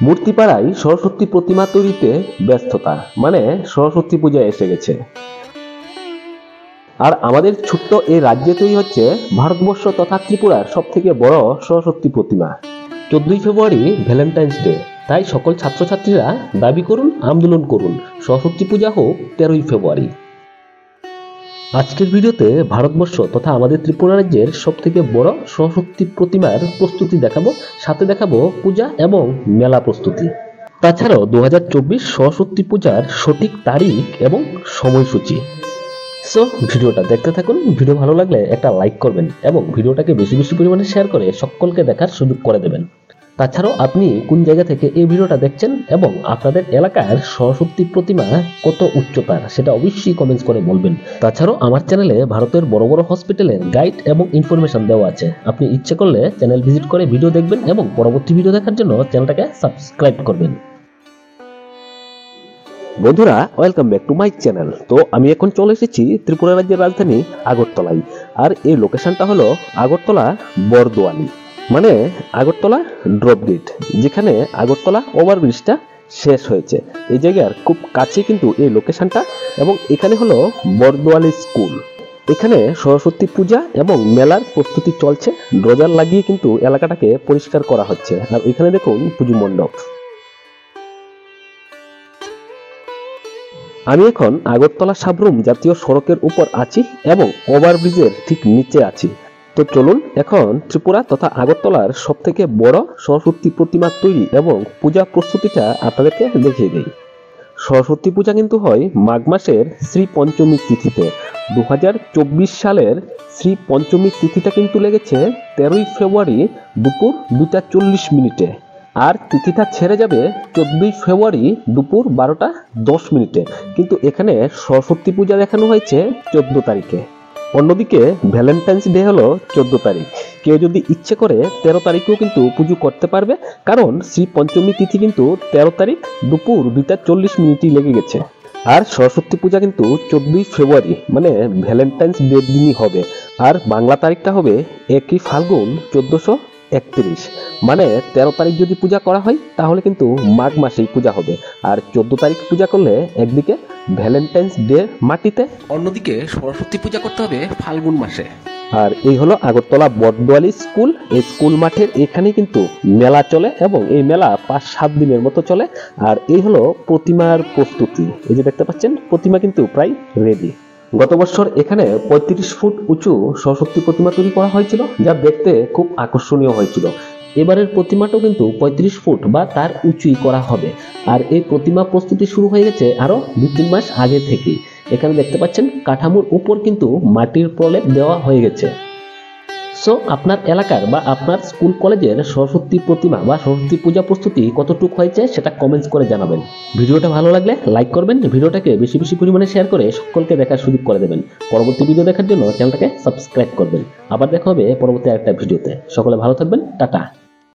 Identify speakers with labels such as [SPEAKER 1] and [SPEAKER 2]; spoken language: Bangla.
[SPEAKER 1] মূর্তিপাড়ায় সরস্বতী প্রতিমা তৈরিতে ব্যস্ততা, মানে সরস্বতী পূজা এসে গেছে। আর আমাদের ছোট্ট এই রাজ্যে তৈরি হচ্ছে ভারতবর্ষ তথা ত্রিপুরার সব থেকে বড় সরস্বতী প্রতিমা। 14ই ফেব্রুয়ারি ভ্যালেন্টাইন্স ডে, তাই সকল ছাত্রছাত্রীরা দাবি করুন, আন্দোলন করুন, সরস্বতী পূজা হোক 13ই ফেব্রুয়ারি। আজকের ভিডিওতে ভারতবর্ষ তথা আমাদের ত্রিপুরা রাজ্যের সব থেকে বড় সরস্বতী প্রতিমার প্রস্তুতি দেখাবো, সাথে দেখাবো পূজা এবং মেলা প্রস্তুতি। তাছাড়াও 2024 সরস্বতী পূজার সঠিক তারিখ এবং সময়সূচি। সো ভিডিওটা দেখতে থাকুন। ভিডিও ভালো লাগলে একটা লাইক করবেন এবং ভিডিওটাকে বেশি বেশি পরিমাণে শেয়ার করে সকলকে দেখার সুযোগ করে দেবেন। তাছাড়াও আপনি কোন জায়গা থেকে এই ভিডিওটা দেখছেন এবং আপনাদের এলাকার সরস্বতী প্রতিমা কত উচ্চতার সেটা অবশ্যই কমেন্টস করে বলবেন। তাছাড়াও আমার চ্যানেলে ভারতের বড় বড় হসপিটালের গাইড এবং ইনফরমেশন দেওয়া আছে, আপনি ইচ্ছে করলে চ্যানেল ভিজিট করে ভিডিও দেখবেন এবং পরবর্তী ভিডিও দেখার জন্য চ্যানেলটাকে সাবস্ক্রাইব করবেন। বন্ধুরা, welcome back to my channel. তো আমি এখন চলে এসেছি ত্রিপুরা রাজ্যের রাজধানী আগরতলায়, আর এই লোকেশনটা হলো আগরতলা বরদোয়ালি, মানে আগরতলা ড্রপ গেট, যেখানে আগরতলা ওভারব্রিজটা শেষ হয়েছে। এই জায়গার খুব কাছে কিন্তু এই লোকেশনটা, এবং এখানে হলো বরদোয়ালি স্কুল। এখানে সরস্বতী পূজা এবং মেলার প্রস্তুতি চলছে। ড্রজার লাগিয়ে কিন্তু এলাকাটাকে পরিষ্কার করা হচ্ছে। আর এখানে দেখুন পুজো মণ্ডপ। আমি এখন আগরতলা সাবরুম জাতীয় সড়কের উপর আছি এবং ওভারব্রিজের ঠিক নিচে আছি। তো চলুন এখন ত্রিপুরা তথা আগরতলার সব থেকে বড় সরস্বতী প্রতিমা তৈরি এবং পূজা প্রস্তুতিটা আপনাদেরকে দেখিয়ে দিই। সরস্বতী পূজা কিন্তু হয় মাঘ মাসের শ্রী পঞ্চমী তিথিতে। 2024 সালের শ্রী পঞ্চমী তিথিটা কিন্তু লেগেছে 13ই ফেব্রুয়ারি দুপুর 2টা 40 মিনিটে, আর তিথিটা ছেড়ে যাবে 14ই ফেব্রুয়ারি দুপুর 12টা 10 মিনিটে। কিন্তু এখানে সরস্বতী পূজা দেখানো হয়েছে 14 তারিখে। অন্যদিকে ভ্যালেন্টাইন্স ডে হলো 14 তারিখ। কেউ যদি ইচ্ছে করে 13 তারিখেও কিন্তু পুজো করতে পারবে, কারণ শ্রী পঞ্চমী তিথি কিন্তু 13 তারিখ দুপুর 2টা 40 মিনিটই লেগে গেছে। আর সরস্বতী পূজা কিন্তু 14ই ফেব্রুয়ারি, মানে ভ্যালেন্টাইন্স ডে দিনই হবে। আর বাংলা তারিখটা হবে 1ই ফাল্গুন 1431, মানে 13 তারিখ যদি পূজা করা হয় তাহলে কিন্তু মাঘ মাসেই পূজা হবে। আর 14 তারিখ পূজা করলে একদিকে ভ্যালেন্টাইন্স ডে মাটিতে, অন্যদিকে সরস্বতী পূজা করতে হবে ফাল্গুন মাসে। আর এই হলো আগরতলা বরদোয়ালি স্কুল। এই স্কুল মাঠের এখানে কিন্তু মেলা চলে এবং এই মেলা 5-7 দিনের মতো চলে। আর এই হলো প্রতিমার প্রস্তুতি। এই যে দেখতে পাচ্ছেন, প্রতিমা কিন্তু প্রায় রেডি। গত বছর এখানে 35 ফুট উঁচু সরস্বতী প্রতিমা তৈরি করা হয়েছিল, যা দেখতে খুব আকর্ষণীয় হয়েছিল। এবারের প্রতিমাটাও কিন্তু 35 ফুট বা তার উঁচুই করা হবে। আর এই প্রতিমা প্রস্তুতি শুরু হয়ে গেছে আরো 2-3 মাস আগে থেকে। এখানে দেখতে পাচ্ছেন কাঠামোর উপর কিন্তু মাটির প্রলেপ দেওয়া হয়ে গেছে। সো আপনার এলাকার বা আপনার স্কুল কলেজের সরস্বতী প্রতিমা বা সরস্বতী পূজা প্রস্তুতি কতটুকু হয়েছে সেটা কমেন্টস করে জানাবেন। ভিডিওটা ভালো লাগলে লাইক করবেন, ভিডিওটাকে বেশি বেশি পরিমাণে শেয়ার করে সকলকে দেখার সুযোগ করে দেবেন। পরবর্তী ভিডিও দেখার জন্য চ্যানেলটাকে সাবস্ক্রাইব করবেন। আবার দেখা হবে পরবর্তী আরেকটা ভিডিওতে। সকলে ভালো থাকবেন, টাটা।